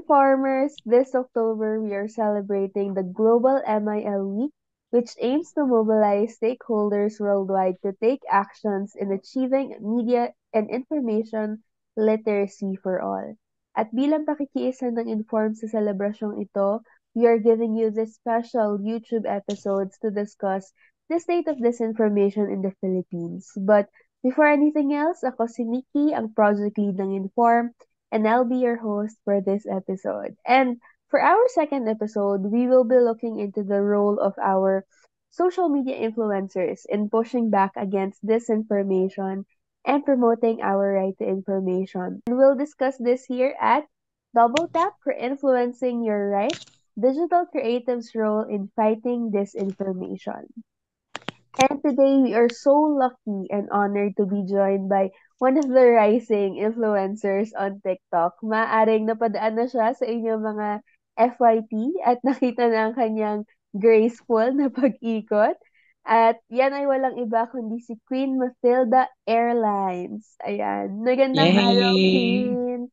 Informers, this October we are celebrating the Global MIL Week, which aims to mobilize stakeholders worldwide to take actions in achieving media and information literacy for all. At bilang pakikiisa ng Inform sa selebrasyong ito, we are giving you this special YouTube episodes to discuss the state of disinformation in the Philippines. But before anything else, ako si Nikki, ang project lead ng Inform, and I'll be your host for this episode. And for our second episode, we will be looking into the role of our social media influencers in pushing back against disinformation and promoting our right to information. And we'll discuss this here at Double Tap for Influencing Your Right, Digital Creatives' Role in Fighting Disinformation. And today we are so lucky and honored to be joined by one of the rising influencers on TikTok. Maaring napadaan na siya sa inyong mga FYP at nakita na ang kanyang graceful na pag-ikot. At yan ay walang iba kundi si Queen Matilda Airlines. Ayan. Magandang araw, Yay! Queen.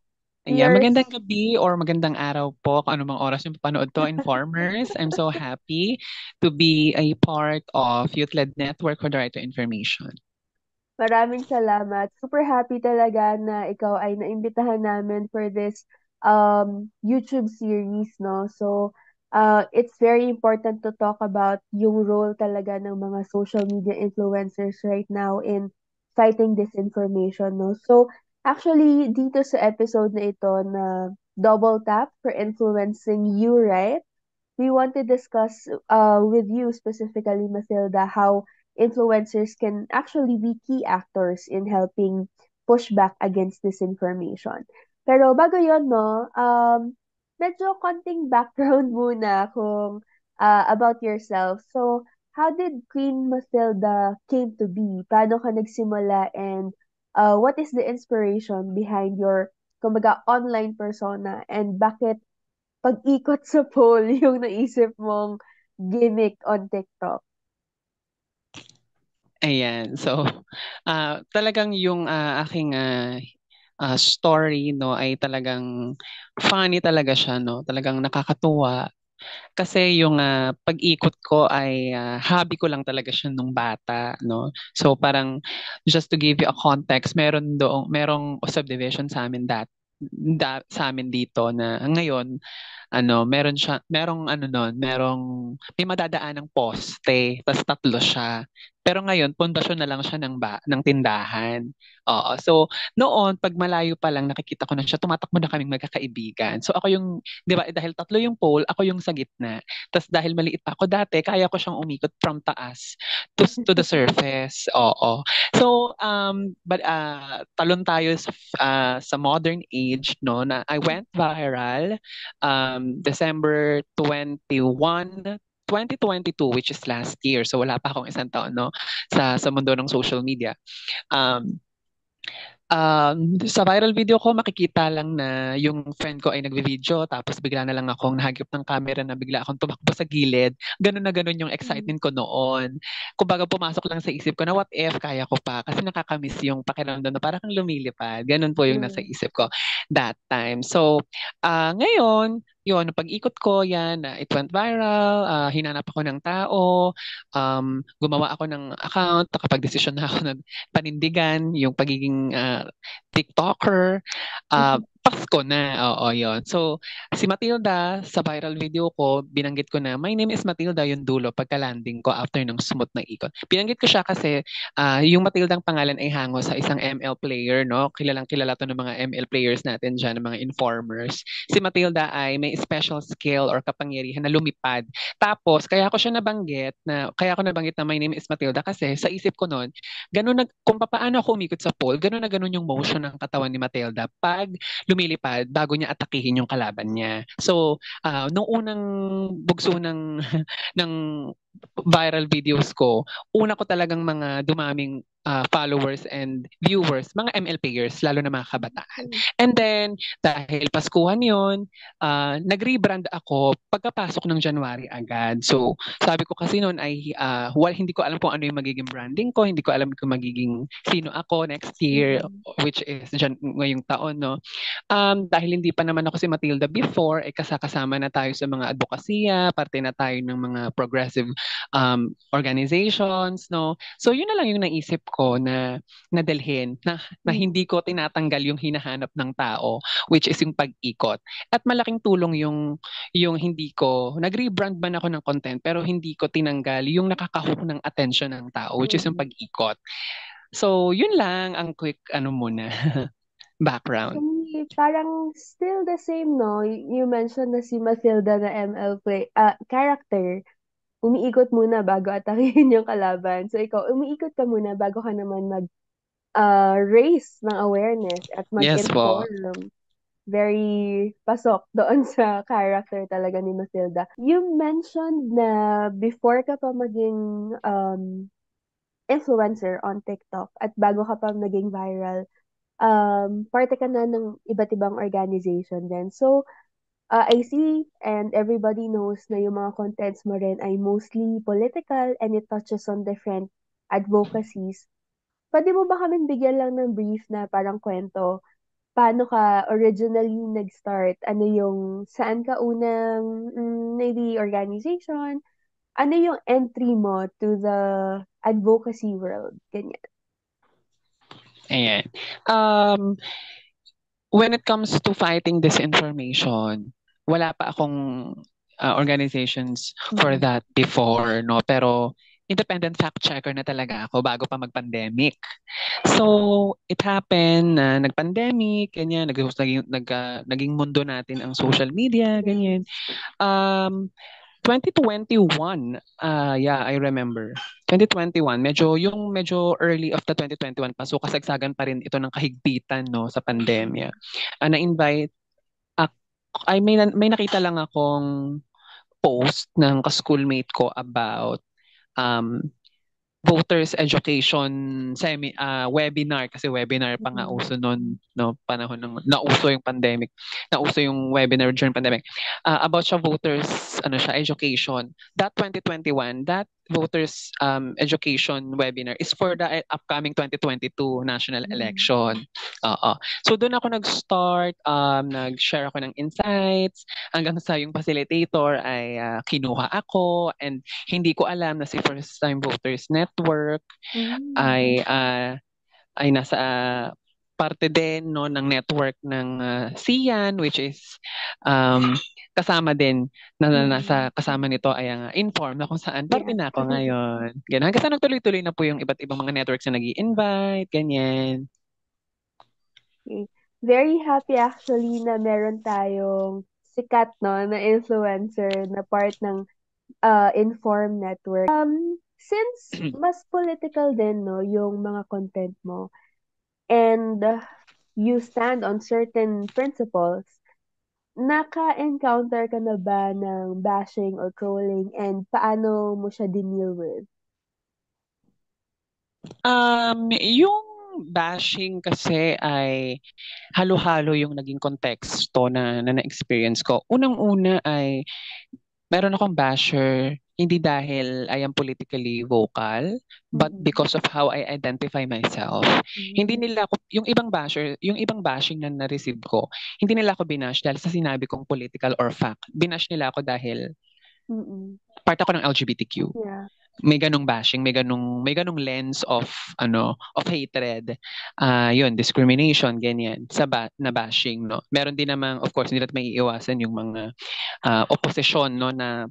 We Yeah, are magandang gabi or magandang araw po kung anumang oras yung papanood to, Informers. I'm so happy to be a part of Youth-Led Network for the Right to Information. Maraming salamat. Super happy talaga na ikaw ay naimbitahan namin for this YouTube series, no? So, it's very important to talk about yung role talaga ng mga social media influencers right now in fighting disinformation, no? So, actually, dito sa episode na ito na Double Tap for Influencing You, right? We want to discuss with you specifically, Matilda, how influencers can actually be key actors in helping push back against disinformation. Pero bago yon, no, medyo konting background muna kung about yourself. So, how did Queen Matilda came to be? Paano ka nagsimula and what is the inspiration behind your kumbaga online persona and bakit pag-ikot sa poll yung naisip mong gimmick on TikTok? Ayan. So, talagang yung aking story, no, ay talagang funny talaga siya, no? Talagang nakakatuwa. Kasi yung pag-ikot ko ay hobby ko lang talaga siya nung bata, no? So parang just to give you a context, merong subdivision sa amin sa amin dito na ngayon merong ano nun, may madadaan ng poste, tas tatlo siya. Pero ngayon, pundasyon na lang siya ng tindahan. Oo. So, noon, pag malayo pa lang, nakikita ko na siya, tumatakbo na kaming magkakaibigan. So, ako yung, di ba, dahil tatlo yung pole, ako yung sa gitna. Tas dahil maliit pa ako dati, kaya ko siyang umikot from taas to the surface. Oo. So, talon tayo sa modern age, no, na I went viral December 2022, which is last year. So wala pa akong isang taon, no, sa mundo ng social media. Um, sa viral video ko, makikita lang na yung friend ko ay nagvi-video, tapos bigla na lang akong nahagip ng camera na bigla akong tumakbo sa gilid. Ganun na ganun yung Mm. excitement ko noon. Kumbaga pumasok lang sa isip ko na what if kaya ko pa, kasi nakakamiss yung pakiramdam na parang kang lumilipad. Ganun po yung nasa Mm. isip ko that time. So, ngayon, yun, pag-ikot ko yan, it went viral, hinanap ako ng tao, gumawa ako ng account, nakapag-desisyon na ako ng panindigan, yung pagiging TikToker. Pasko na, oo, yon. So, si Matilda, sa viral video ko, binanggit ko na, my name is Matilda, yung dulo, pagka-landing ko after ng smooth na ikot. Binanggit ko siya kasi yung Matildang pangalan ay hango sa isang ML player, no? Kilalang kilala to ng mga ML players natin dyan, ng mga informers. Si Matilda ay may special skill or kapangyarihan na lumipad. Tapos, kaya ko nabanggit na my name is Matilda kasi sa isip ko noon, kung paano ako umikot sa pole, ganun na ganun yung motion ng katawan ni Matilda pag lumilipad bago niya atakihin yung kalaban niya. So, nung unang bugso ng viral videos ko, una ko talagang mga dumaming followers and viewers, mga ML players, lalo na mga kabataan. Mm. And then, dahil Paskuhan yon, nag-rebrand ako pagkapasok ng January agad. So, sabi ko kasi noon ay, hindi ko alam kung ano yung magiging branding ko, hindi ko alam kung magiging sino ako next year, Mm. which is ngayong taon, no? Dahil hindi pa naman ako si Matilda before, kasama na tayo sa mga advokasya, parte na tayo ng mga progressive organizations, no? So yun na lang yung naisip ko na nadalhin na Mm. hindi ko tinatanggal yung hinahanap ng tao, which is yung pag-ikot. At malaking tulong yung hindi ko nag-rebrand man ako ng content pero hindi ko tinanggal yung nakakahook ng attention ng tao, which is yung Mm. pag-ikot. So yun lang ang quick ano muna background. Actually, parang still the same, no? You mentioned na si Matilda na ML character, umiikot muna bago atakihin yung kalaban. So, ikaw, umiikot ka muna bago ka naman raise ng awareness at Yes po. mag-inform. Very pasok doon sa character talaga ni Matilda. You mentioned na before ka pa maging influencer on TikTok at bago ka pa naging viral, parte ka na ng iba't ibang organization din. So, I see and everybody knows na yung mga contents mo rin ay mostly political and it touches on different advocacies. Pwede mo ba kaming bigyan lang ng brief na parang kwento? Paano ka originally nag-start? Ano yung, saan ka unang, maybe organization? Ano yung entry mo to the advocacy world? Ganyan. Ayan. Um, when it comes to fighting disinformation, wala pa akong organizations for Mm-mm. that before, no? Pero independent fact checker na talaga ako bago pa mag-pandemic. So, it happened na nag-pandemic, ganyan, naging mundo natin ang social media, ganyan. Yes. 2021, yeah, I remember. 2021, medyo early of the 2021 pa, so kasagsagan pa rin ito ng kahigpitan, no, sa pandemya. Na-invite, ak ay may nakita lang akong post ng ka-schoolmate ko about um, voters education webinar, kasi webinar pa nga Mm-mm. uso noon, no, panahon ng nauso yung pandemic, nauso yung webinar during pandemic, about siya voters ano siya education. That 2021, that voters education webinar is for the upcoming 2022 national Mm-mm. election. Oo. So doon ako nag-start, nag-share ako ng insights hanggang sa yung facilitator ay kinuha ako, and hindi ko alam na si First Time Voters Network Mm. ay ay nasa parte din, no, ng network ng SIAN, which is um, kasama din Mm. nasa kasama nito ay ang Inform, na kung saan parte Yeah. na ako ngayon. Ganun. Hanggang sa nagtuloy-tuloy na po yung iba't ibang mga networks na nag-i-invite, ganyan. Okay. Very happy actually na meron tayong sikat, no, na influencer na part ng Inform Network. Since mas political din, no, yung mga content mo and you stand on certain principles, naka-encounter ka na ba ng bashing or trolling and paano mo siya deal with? Yung bashing kasi ay halo-halo yung naging konteksto na na-experience ko. Unang-una ay meron akong basher, hindi dahil I am politically vocal, but Mm-mm. because of how I identify myself. Hindi Mm. nila ako, yung ibang bashing na na-receive ko, hindi nila ako binash dahil sa sinabi kong political or fact. Binash nila ako dahil Mm-mm. part ako ng LGBTQ. Yeah. May ganong bashing, may ganong lens of of hatred. Yun, discrimination, ganyan na bashing, no. Meron din namang, of course, hindi natin maiiwasan yung mga oposisyon, no, na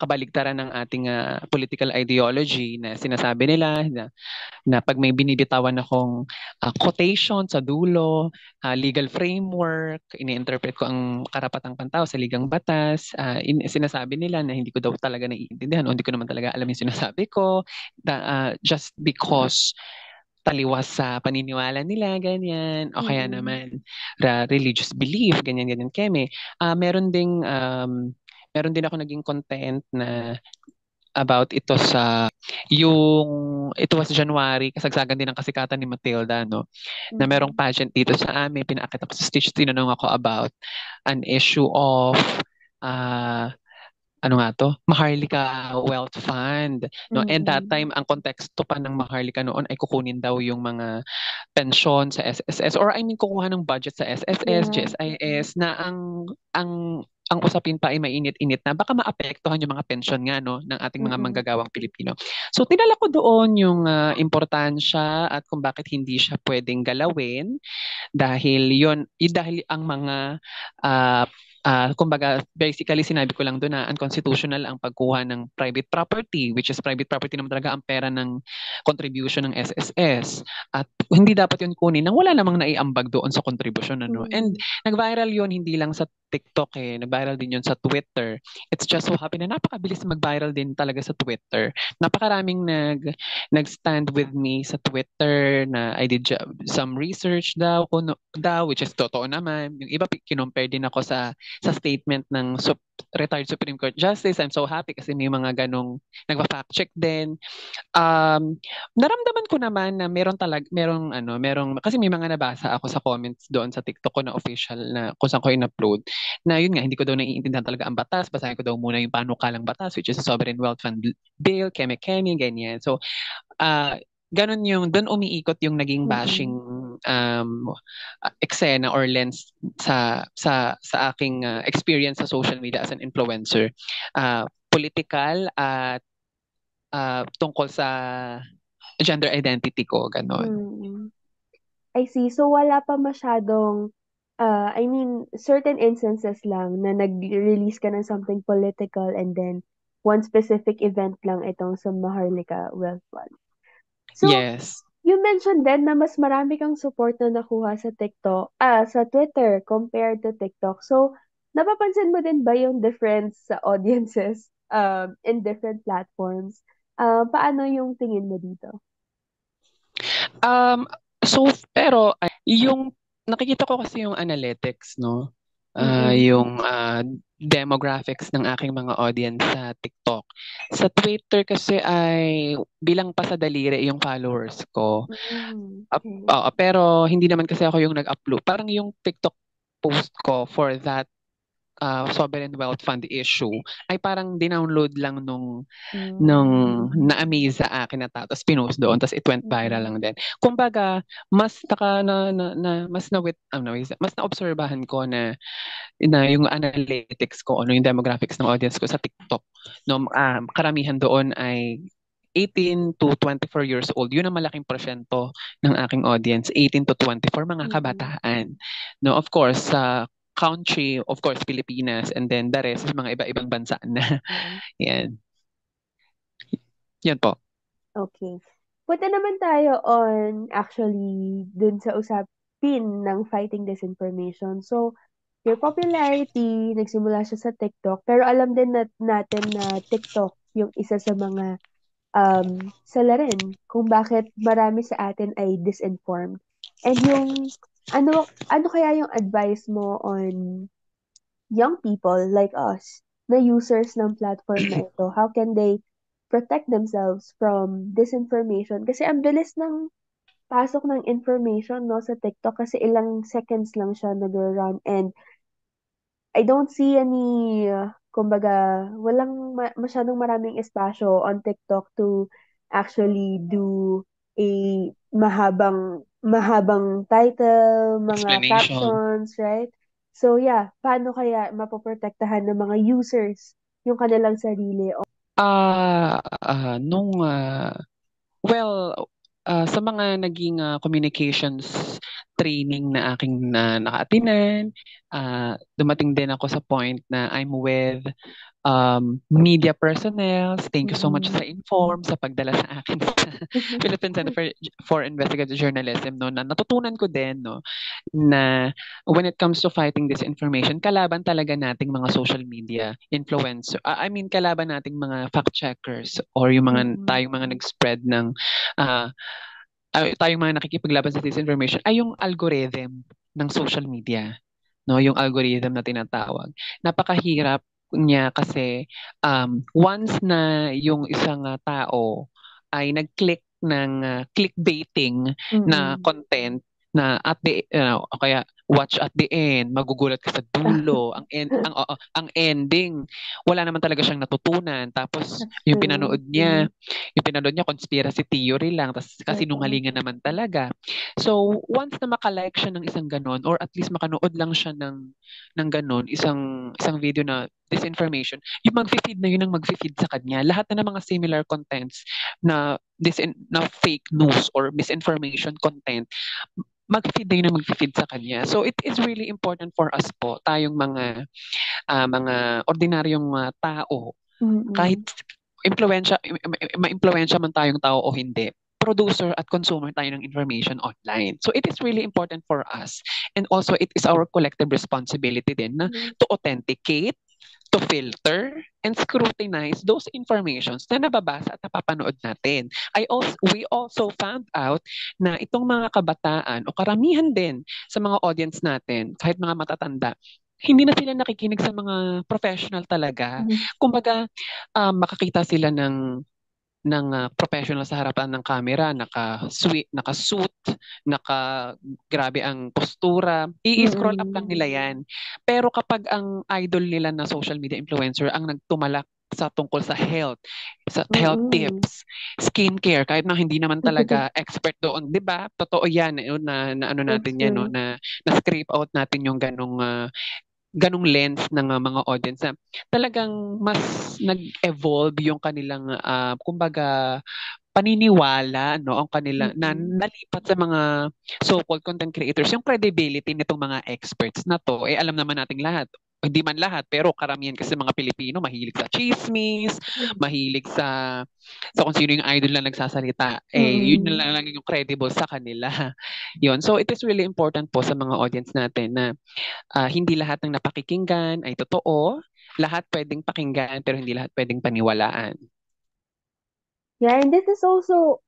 kabaligtaran ng ating political ideology, na sinasabi nila na pag may binibitawan akong quotation sa dulo, legal framework, ini-interpret ko ang karapatang pantao sa ligang batas, sinasabi nila na hindi ko daw talaga naiintindihan o hindi ko naman talaga alam yung sinasabi ko, just because taliwas sa paniniwala nila, ganyan, o kaya Mm-mm. naman religious belief, ganyan, ganyan, keme. Meron din ako naging content na about ito sa yung it was January, kasagsagan din ng kasikatan ni Matilda, no? Na merong Mhm. pageant dito sa amin, pinakita ko sa stage, tinanong ako about an issue of uh, ano nga to, Maharlika Wealth Fund, no? And that Mm. time, ang konteksto pa ng Maharlika noon ay kukunin daw yung mga pensyon sa SSS, or I mean kukuha ng budget sa SSS, Yeah. GSIS, na ang usapin pa ay mainit-init na baka maapektuhan yung mga pensyon nga, no, ng ating mga Mm. manggagawang Pilipino. So tinala ko doon yung importansya at kung bakit hindi siya pwedeng galawin, dahil dahil ang mga ah kumbaga basically sinabi ko lang doon na unconstitutional ang pagkuha ng private property, which is private property naman talaga ang pera ng contribution ng SSS, at hindi dapat yun kunin nang wala namang naiambag doon sa contribution, ano. And Mm. nag-viral yun hindi lang sa TikTok, nag-viral din yun sa Twitter. It's just so happy na napakabilis mag-viral din talaga sa Twitter. Napakaraming nag-stand with me sa Twitter na I did some research daw, daw, which is totoo naman. Yung iba, kinompare din ako sa statement ng retired Supreme Court Justice. I'm so happy kasi may mga ganong nagpa-fact check din. Um, Naramdaman ko naman na merong kasi may mga nabasa ako sa comments doon sa TikTok ko na official na kung saan ko in-upload na yun nga, hindi ko daw naiintindihan talaga ang batas. Basahin ko daw muna yung panukalang batas, which is a Sovereign Wealth Fund Bill, Keme-Keme, ganyan. So, ah ganun yung, doon umiikot yung naging bashing Mm. eksena or lens sa aking experience sa social media as an influencer. Political at tungkol sa gender identity ko, ganon. Mm. I see. So wala pa masyadong, I mean, certain instances lang na nag-release ka ng something political and then one specific event lang itong sa Maharlika Wealth Fund. So, Yes. you mentioned then na mas marami kang support na nakuha sa TikTok, sa Twitter compared to TikTok. So, napapansin mo din ba yung difference sa audiences in different platforms? Paano yung tingin mo dito? Um, so, pero, yung, nakikita ko kasi yung analytics, no? Mm. Yung demographics ng aking mga audience sa TikTok. Sa Twitter kasi ay bilang pasadaliri yung followers ko. Mm. Uh, Okay. pero hindi naman kasi ako yung nag-upload. Parang yung TikTok post ko for that sovereign wealth fund issue ay parang dinownload lang nung Mm. na-amaze sa akin na tao, tapos pinost doon, tapos it went viral Mm. lang din. Kumbaga, mas naka, na mas na, mas na-obserbahan ko na yung analytics ko, ano yung demographics ng audience ko sa TikTok. No, karamihan doon ay 18 to 24 years old. Yun ang malaking porsyento ng aking audience, 18 to 24, mga Mm. kabataan. No, of course, sa country, of course, Pilipinas, and then the rest is mga iba-ibang bansa na. Oo. Yan. Yan po. Okay. Punta naman tayo on actually dun sa usapin ng fighting disinformation. So, your popularity, nagsimula siya sa TikTok, pero alam din natin na TikTok yung isa sa mga salarin kung bakit marami sa atin ay disinformed. And yung ano kaya yung advice mo on young people like us na users ng platform na ito? How can they protect themselves from disinformation? Kasi ang bilis ng pasok ng information, no, sa TikTok kasi ilang seconds lang siya nag-run and I don't see any, kumbaga, walang masyadong maraming espasyo on TikTok to actually do a mahabang title, mga Explanation. captions, right? So yeah, paano kaya mapoprotektahan ng mga users yung kanilang sarili? Nung well, sa mga naging communications training na aking naka-attenan, dumating din ako sa point na I'm with media personnel. Thank you so much Mm. sa Inform, sa pagdala sa akin sa Philippine Center for Investigative Journalism, no, na natutunan ko din, no, na when it comes to fighting disinformation, kalaban talaga nating mga social media influencer. I mean, kalaban nating mga fact checkers or yung Mm. tayong mga nag-spread ng uh, tayong mga nakikipaglaban sa disinformation ay yung algorithm ng social media, no, yung algorithm na tinatawag. Napakahirap niya kasi once na yung isang tao ay nag-click ng clickbaiting na Mm. content na at the o kaya watch at the end, magugulat ka sa dulo, ang ending, wala naman talaga siyang natutunan. Tapos That's true. yung pinanood niya conspiracy theory lang, tas Oo. kasinungalingan naman talaga. So, once na makalike siya ng isang ganon, or at least makanood lang siya ng ganon, isang video na disinformation, yung mag-feed na yun ang mag-feed sa kanya. Lahat na ng mga similar contents na fake news or misinformation content, mag-feed na yun ang mag-feed sa kanya. So it is really important for us po, tayong mga ordinaryong tao, kahit Mm. ma-impluwensya man tayong tao o hindi, producer at consumer tayo ng information online. So it is really important for us. And also, it is our collective responsibility din na Mm. to authenticate, to filter, and scrutinize those informations na nababasa at napapanood natin. We also found out na itong mga kabataan o karamihan din sa mga audience natin, kahit mga matatanda, hindi na sila nakikinig sa mga professional talaga. Mhm. Kumbaga, makakita sila ng professional sa harapan ng camera, naka-suit, grabe ang postura, i-scroll up lang Mm. nila yan. Pero kapag ang idol nila na social media influencer ang nagtumalak sa tungkol sa health Mm. tips, skincare, kahit na hindi naman talaga expert doon, 'di ba? Totoo 'yan, na ano That's natin 'yan, no, true. na scrape out natin yung ganong lens ng mga audience na talagang mas nag-evolve yung kanilang kumbaga paniniwala, no, ang kanila na Mm. nalipat sa mga so-called content creators, yung credibility nitong mga experts na to, eh alam naman nating lahat, hindi man lahat, pero karamihan kasi mga Pilipino mahilig sa chismis, mahilig sa kung sino yung idol na nagsasalita, eh yun na Mm. lang yung credible sa kanila. Yun. So it is really important po sa mga audience natin na hindi lahat ng napakikinggan ay totoo, lahat pwedeng pakinggan pero hindi lahat pwedeng paniwalaan. Yeah, and this is also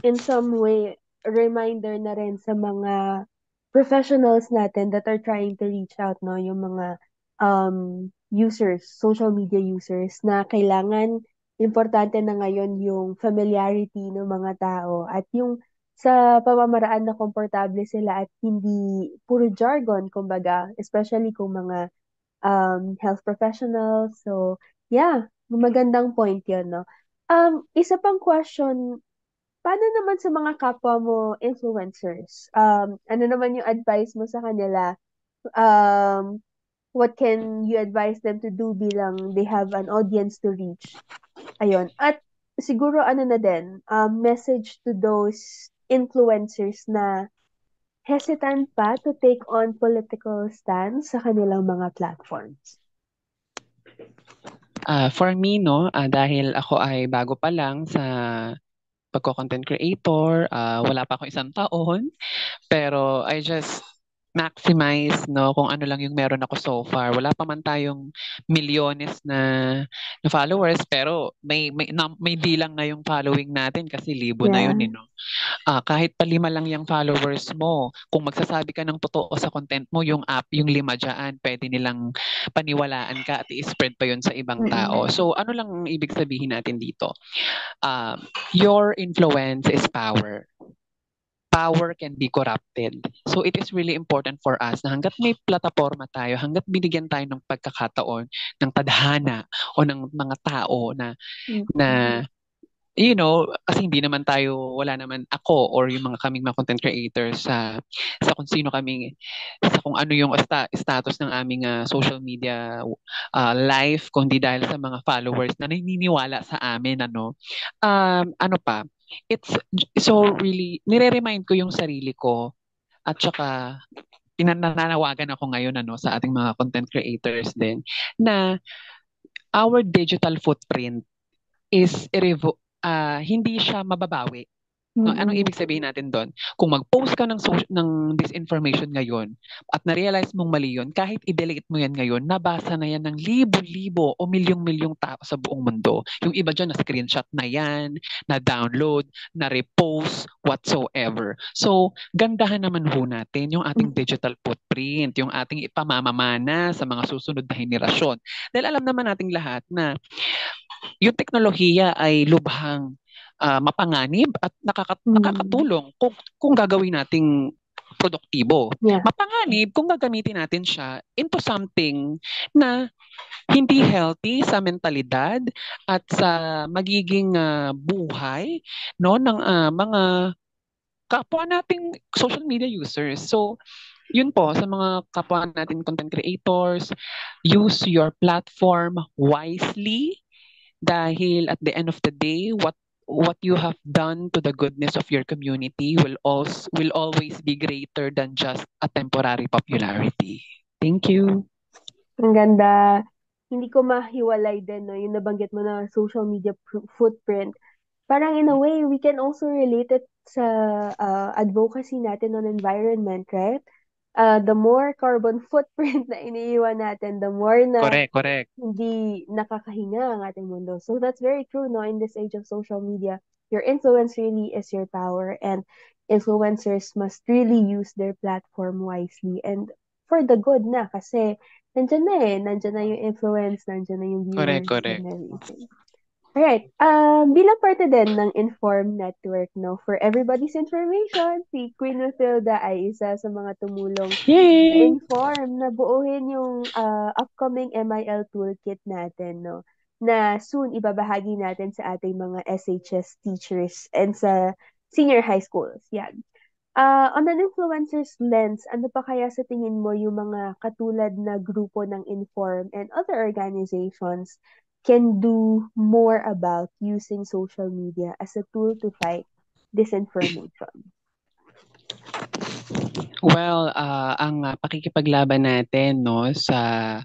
in some way a reminder na rin sa mga professionals natin that are trying to reach out, no, yung mga users, social media users, na kailangan importante na ngayon yung familiarity ng mga tao at yung sa pamamaraan na komportable sila at hindi puro jargon, kumbaga, especially kung mga health professionals. So, yeah, magandang point yun, no? Isa pang question, paano naman sa mga kapwa mo influencers? Ano naman yung advice mo sa kanila? Um, what can you advise them to do bilang they have an audience to reach? Ayun. At siguro ano na din, message to those influencers na hesitant pa to take on political stance sa kanilang mga platforms. For me, no, dahil ako ay bago pa lang sa pagko-content creator, wala pa ako isang taon, pero I just maximize, no, kung ano lang yung meron ako so far. Wala pa man tayong milyones na followers, pero may bilang na yung following natin kasi libo na yun, Yeah. no? Kahit pa 5 lang yung followers mo, kung magsasabi ka ng totoo sa content mo, yung 5 dyan, pwede nilang paniwalaan ka at i-spread pa yun sa ibang tao. Mm. So, ano lang ang ibig sabihin natin dito? Your influence is power. Power can be corrupted. So it is really important for us na hanggat may plataforma tayo, hanggat binigyan tayo ng pagkakataon, ng tadhana o ng mga tao Mm. na kasi hindi naman tayo, wala naman ako or yung mga kaming mga content creators sa kung sino kami, sa kung ano yung status ng aming social media life, kundi dahil sa mga followers na naniniwala sa amin, ano pa, it's so really, nire-remind ko yung sarili ko at saka pinananawagan ako ngayon sa ating mga content creators din na our digital footprint is hindi siya mababawi. No, anong Mm-mm. ibig sabihin natin doon? Kung mag-post ka ng disinformation ngayon at na-realize mong mali yun, kahit i-delete mo yan ngayon, nabasa na yan ng libo-libo o milyong-milyong tao sa buong mundo. Yung iba dyan, na-screenshot na yan, na-download, na-repost, whatsoever. So, gandahan naman ho natin yung ating digital footprint, yung ating ipamamamana sa mga susunod na henerasyon. Dahil alam naman nating lahat na yung teknolohiya ay lubhang mapanganib at Mm. nakakatulong kung gagawin nating produktibo. Yeah. Mapanganib kung gagamitin natin siya into something na hindi healthy sa mentalidad at sa magiging buhay no ng mga kapwa nating social media users. So, yun po sa mga kapwa natin content creators, use your platform wisely dahil at the end of the day, what you have done to the goodness of your community will always be greater than just a temporary popularity. Thank you. Ang ganda. Hindi ko mahiwalay din, no, yung nabanggit mo na social media footprint. Parang in a way, we can also relate it sa advocacy natin on environment, right? The more carbon footprint na iniiwan natin, the more na Correct, correct. hindi nakakahinga ang ating mundo. So that's very true, no? In this age of social media, your influence really is your power, and influencers must really use their platform wisely and for the good na kasi nandyan na yung influence, nandyan na yung Correct, viewers and correct. everything. Alright, bilang parte din ng Inform Network, no, for everybody's information, si Queen Matilda ay isa sa mga tumulong sa Yay! Inform na buuin yung upcoming MIL toolkit natin, no, na soon ibabahagi natin sa ating mga SHS teachers and sa senior high schools. Yan. On an influencer's lens, ano pa kaya sa tingin mo yung mga katulad na grupo ng Inform and other organizations can do more about using social media as a tool to fight disinformation? Well, ang pakikipaglaban natin no sa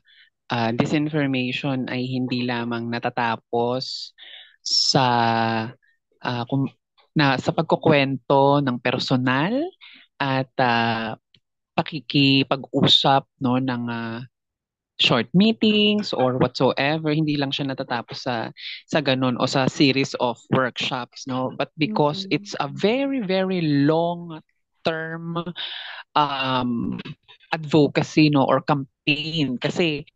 disinformation ay hindi lamang natatapos sa kung sa pagkukwento ng personal at pakikipag-usap no ng short meetings or whatsoever. Hindi lang siya natatapos sa ganun o sa series of workshops, no, but because Mm-mm. it's a very very long term um advocacy no or campaign kasi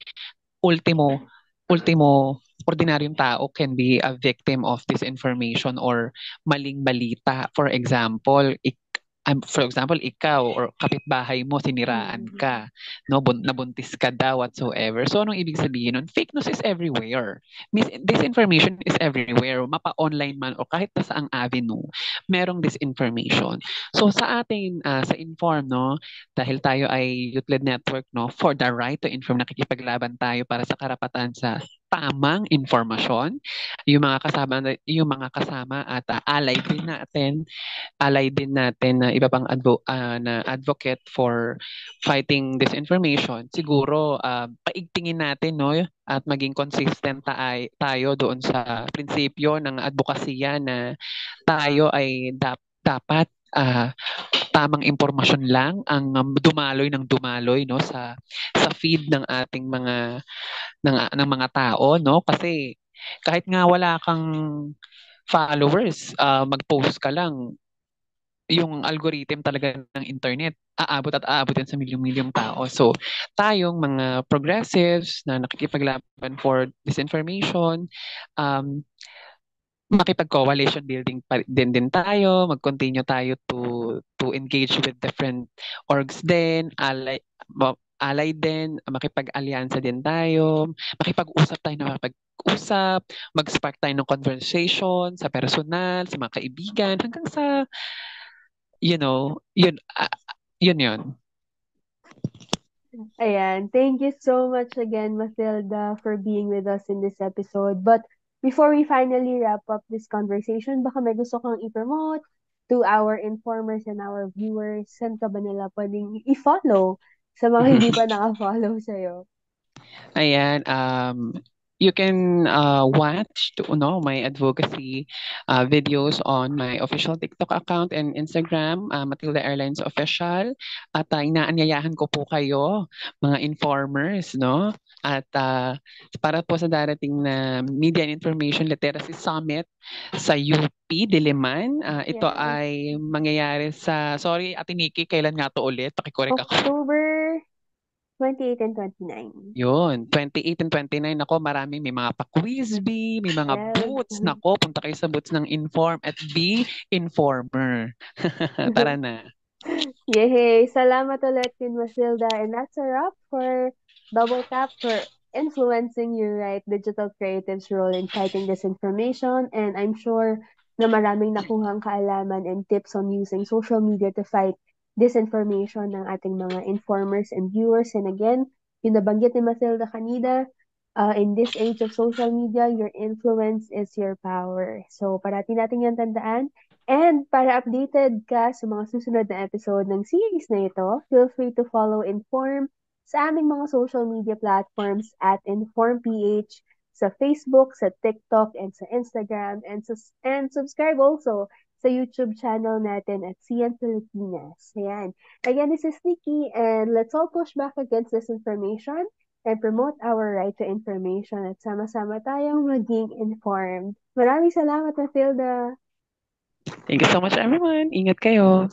ultimo ultimo ordinaryong tao can be a victim of disinformation or maling balita. For example, ikaw or kapitbahay mo siniraan Mm-mm. ka, no, nabuntis ka daw whatsoever. So anong ibig sabihin nun? Fake news is everywhere. Disinformation is everywhere. Mapa-online man o kahit na saang avenue, merong disinformation. So sa atin, sa Inform, no, dahil tayo ay youth-led network, no, for the right to inform, nakikipaglaban tayo para sa karapatan sa tamang informasyon. Yung mga kasama at alay din natin na iba pang na advocate for fighting disinformation. Siguro paigtingin natin no at maging consistent tayo doon sa prinsipyo ng advokasya na tayo ay dapat tamang impormasyon lang ang dumaloy ng dumaloy no sa feed ng ating ng mga tao no kasi kahit nga wala kang followers, mag-post ka lang, yung algorithm talaga ng internet, aabot at aabot yan sa milyong-milyong tao. So, tayong mga progressives na nakikipaglaban for disinformation, um, makipag-coalition building pa din tayo, mag-continue tayo to engage with different orgs din, alay din, makipag-alyansa din tayo, makipag-usap tayo na makipag-usap, mag-spark tayo ng conversation sa personal, sa mga kaibigan, hanggang sa, yun. Ayan. Thank you so much again, Matilda, for being with us in this episode. But before we finally wrap up this conversation, baka may gusto kang i-promote to our informers and our viewers. Saan ka ba nila pwedeng i-follow sa mga hindi pa naka-follow sa'yo? Ayan, you can watch my advocacy videos on my official TikTok account and Instagram, Matilda Airlines Official. At inaanyayahan ko po kayo, mga informers, no? At para po sa darating na Media and Information Literacy Summit sa UP Diliman, ito Yes. ay mangyayari sorry, Ate Nikki, kailan nga to ulit? Pakicorrect ako. October 28 and 29. Yun, 28 and 29 ako, marami may mga pa-quiz bee, may mga Yes. booths. Nako, punta kayo sa booths ng Inform at Be Informer. Tara na. Yay! Salamat ulit, Queen Masilda. And that's a wrap for Double Tap for influencing your right digital creatives role in fighting disinformation. And I'm sure na maraming nakuhang kaalaman and tips on using social media to fight disinformation ng ating mga informers and viewers. And again, yung nabanggit ni Matilda kanina, in this age of social media, your influence is your power. So, parati natin yan tandaan. And para updated ka sa mga susunod na episode ng series na ito, feel free to follow Inform sa aming mga social media platforms at InformPH sa Facebook, sa TikTok, and sa Instagram, and subscribe also sa YouTube channel natin at CN Pilipinas. Ayan. Again, this is Nikki, and let's all push back against disinformation and promote our right to information at sama-sama tayong maging informed. Maraming salamat, Matilda! Thank you so much everyone. Ingat kayo.